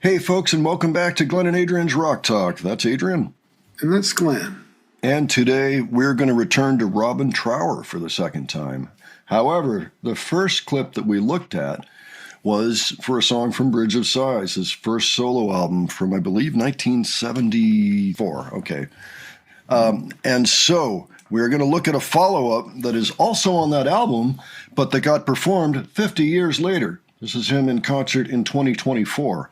Hey, folks, and welcome back to Glenn and Adrian's Rock Talk. That's Adrian. And that's Glenn. And today we're going to return to Robin Trower for the second time. However, the first clip that we looked at was for a song from Bridge of Sighs, his first solo album from, I believe, 1974. Okay. And so we're going to look at a follow-up that is also on that album, but that got performed 50 years later. This is him in concert in 2024.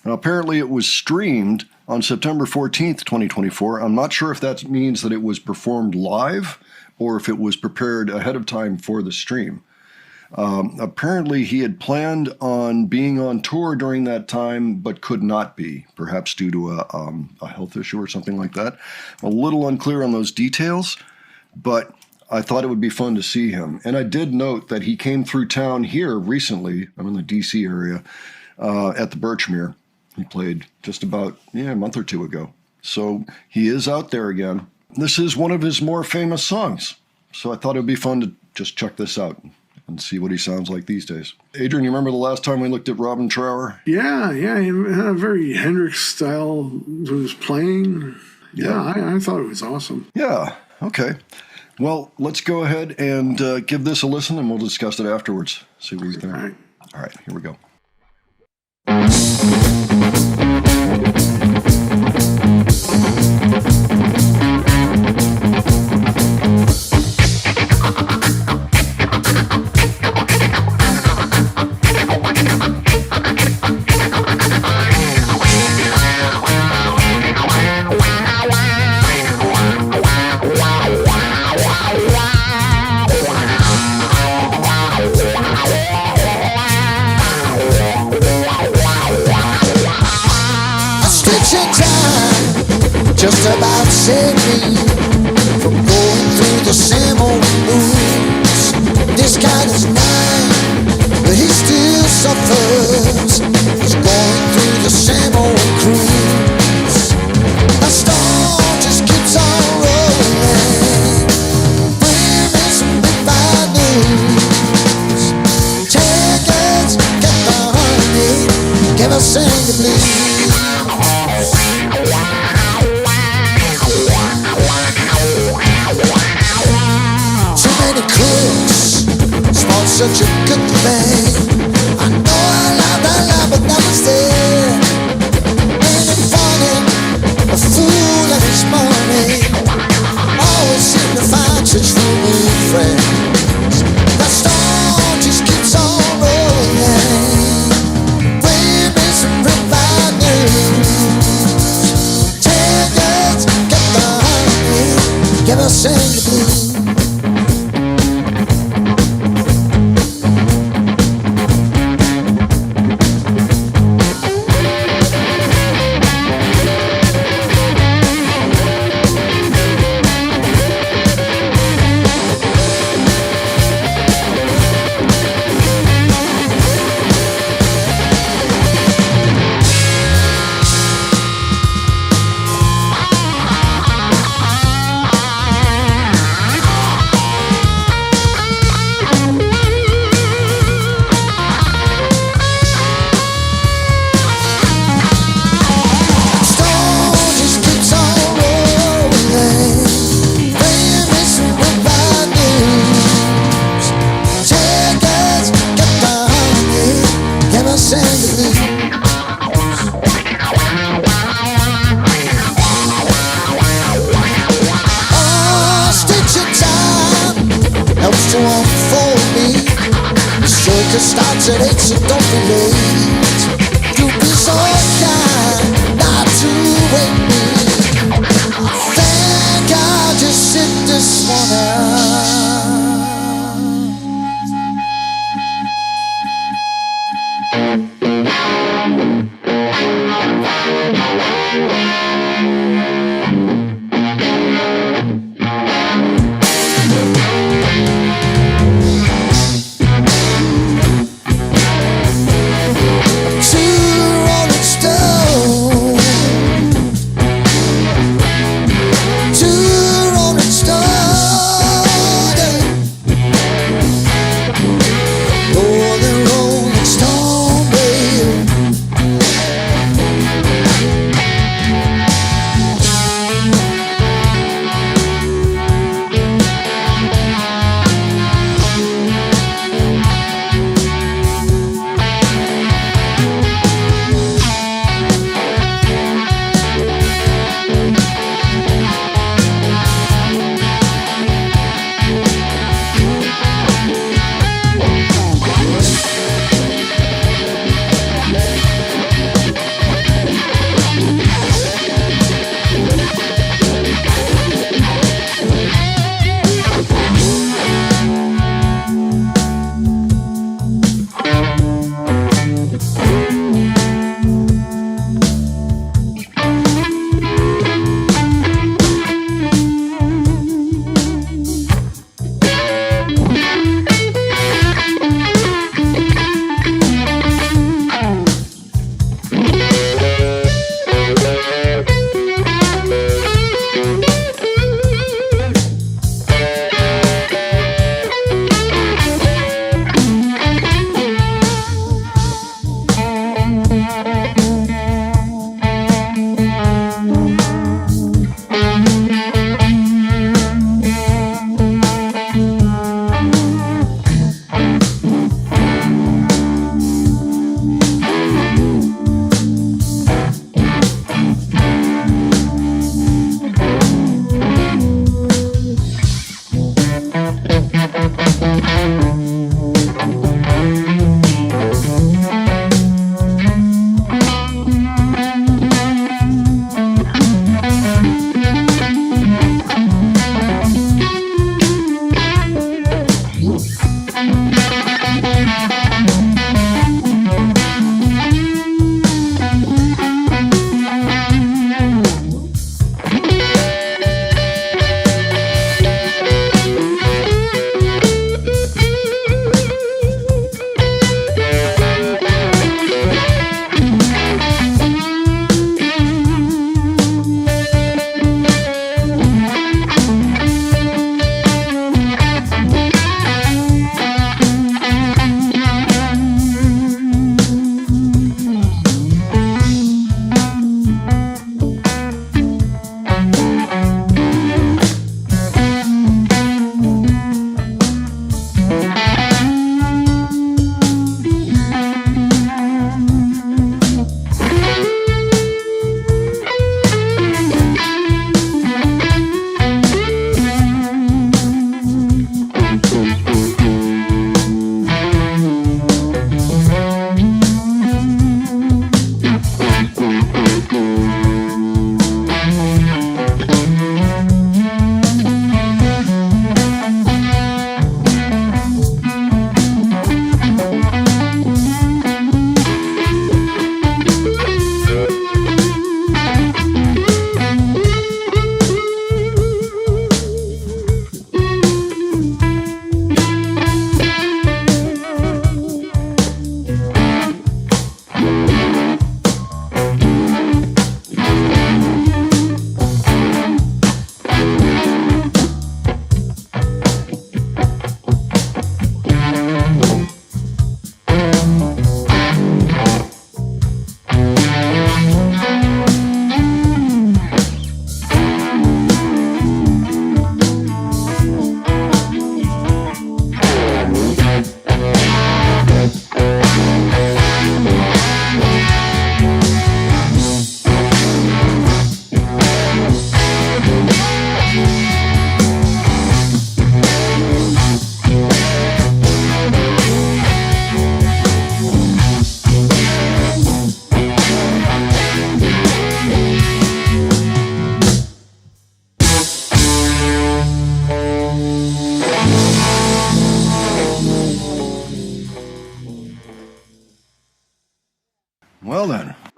Now, apparently it was streamed on September 14th, 2024. I'm not sure if that means that it was performed live or if it was prepared ahead of time for the stream. Apparently he had planned on being on tour during that time, but could not be, perhaps due to a health issue or something like that. A little unclear on those details, but I thought it would be fun to see him. And I did note that he came through town here recently. I'm in the DC area, at the Birchmere. He played just about, a month or two ago. So he is out there again. This is one of his more famous songs. So I thought it would be fun to just check this out and see what he sounds like these days. Adrian, you remember the last time we looked at Robin Trower? Yeah, he had a very Hendrix style to his playing. Yeah, I thought it was awesome. Yeah, okay. Well, let's go ahead and give this a listen, and we'll discuss it afterwards. See what you think. All right, here we go. Just about saved me from going through the same old blues. This guy is mine, but he still suffers. He's going through the same old cruise. The storm just keeps on rolling, bringing me some big bad news. Take us, get the honey, give us sing the blues. Such a good thing. I know I love, but that was there. Ain't it funny? A fool and his money always seem to find such foolish friends. The storm just keeps on rolling, bringing me some real bad news. Take it, get the honey, give us sing the blues. Starts at 8, so don't be late. You'll be so kind not to wake me. Thank God you sit this one out.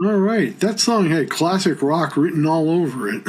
All right. That song had classic rock written all over it.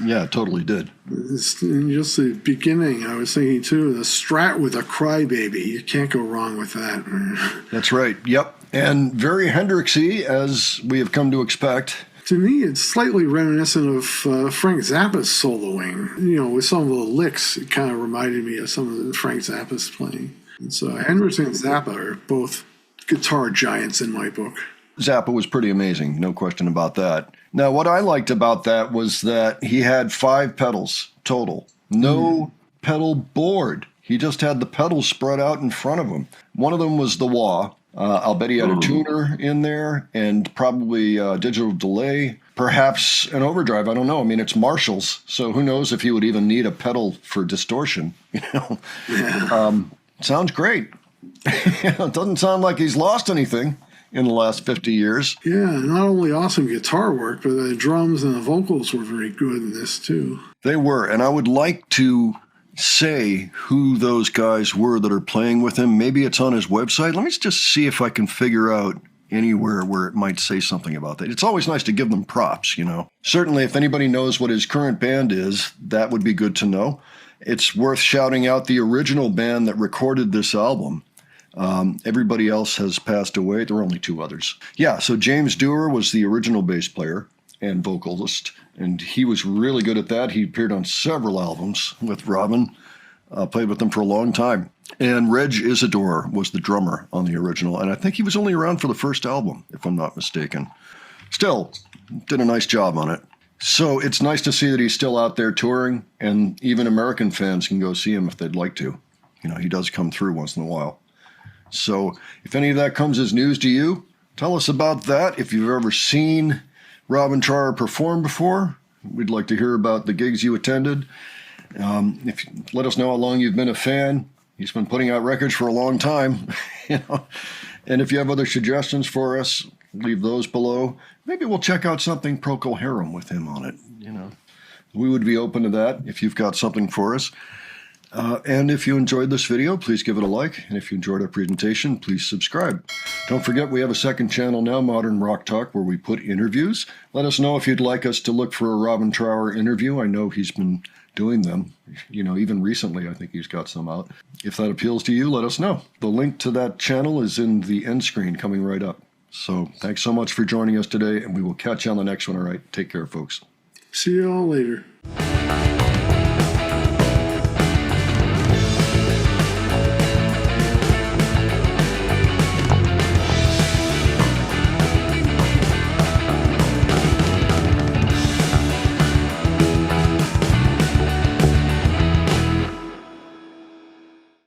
Yeah, it totally did. It's in just the beginning, I was thinking too, the Strat with a Crybaby. You can't go wrong with that. That's right. Yep. And very Hendrixy, as we have come to expect. To me, it's slightly reminiscent of Frank Zappa's soloing. You know, with some of the licks, it kind of reminded me of some of the Frank Zappa's playing. And so Hendrix and Zappa are both guitar giants in my book. Zappa was pretty amazing, no question about that. Now, what I liked about that was that he had 5 pedals total. No pedal board. He just had the pedals spread out in front of him. One of them was the wah. I'll bet he had a tuner in there and probably a digital delay, perhaps an overdrive. I don't know. I mean, it's Marshalls, so who knows if he would even need a pedal for distortion. You know, sounds great. It doesn't sound like he's lost anything in the last 50 years. Yeah, not only awesome guitar work, but the drums and the vocals were very good in this too. They were, and I would like to say who those guys were that are playing with him. Maybe it's on his website. Let me just see if I can figure out anywhere where it might say something about that. It's always nice to give them props, you know. Certainly, if anybody knows what his current band is, that would be good to know. It's worth shouting out the original band that recorded this album. Everybody else has passed away. There were only 2 others. Yeah, so James Dewar was the original bass player and vocalist, and he was really good at that. He appeared on several albums with Robin, played with them for a long time. And Reg Isidore was the drummer on the original, and I think he was only around for the first album, if I'm not mistaken. Still, did a nice job on it. So it's nice to see that he's still out there touring, and even American fans can go see him if they'd like to. You know, he does come through once in a while. So if any of that comes as news to you, tell us about that. If you've ever seen Robin Trower perform before, we'd like to hear about the gigs you attended. Let us know how long you've been a fan. He's been putting out records for a long time. You know? And if you have other suggestions for us, leave those below. Maybe we'll check out something Procol Harum with him on it. You know, we would be open to that if you've got something for us. And if you enjoyed this video, please give it a like. And if you enjoyed our presentation, please subscribe. Don't forget, we have a second channel now, Modern Rock Talk, where we put interviews. Let us know if you'd like us to look for a Robin Trower interview. I know he's been doing them. You know, even recently, I think he's got some out. If that appeals to you, let us know. The link to that channel is in the end screen coming right up. So thanks so much for joining us today, and we will catch you on the next one. All right, take care, folks. See you all later.